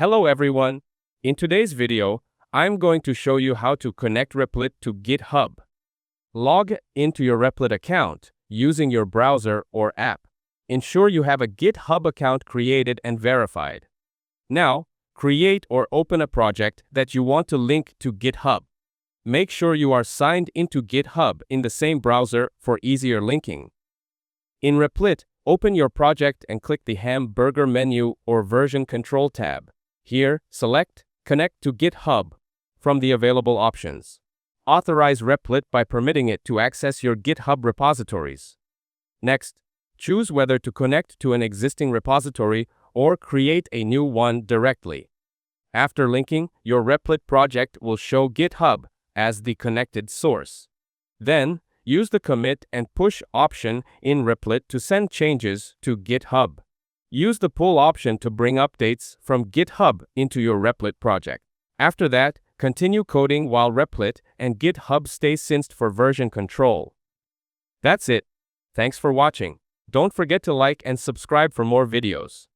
Hello everyone. In today's video, I'm going to show you how to connect Replit to GitHub. Log into your Replit account using your browser or app. Ensure you have a GitHub account created and verified. Now, create or open a project that you want to link to GitHub. Make sure you are signed into GitHub in the same browser for easier linking. In Replit, open your project and click the hamburger menu or version control tab. Here, select Connect to GitHub from the available options. Authorize Replit by permitting it to access your GitHub repositories. Next, choose whether to connect to an existing repository or create a new one directly. After linking, your Replit project will show GitHub as the connected source. Then, use the commit and push option in Replit to send changes to GitHub. Use the pull option to bring updates from GitHub into your Replit project. After that, continue coding while Replit and GitHub stay synced for version control. That's it. Thanks for watching. Don't forget to like and subscribe for more videos.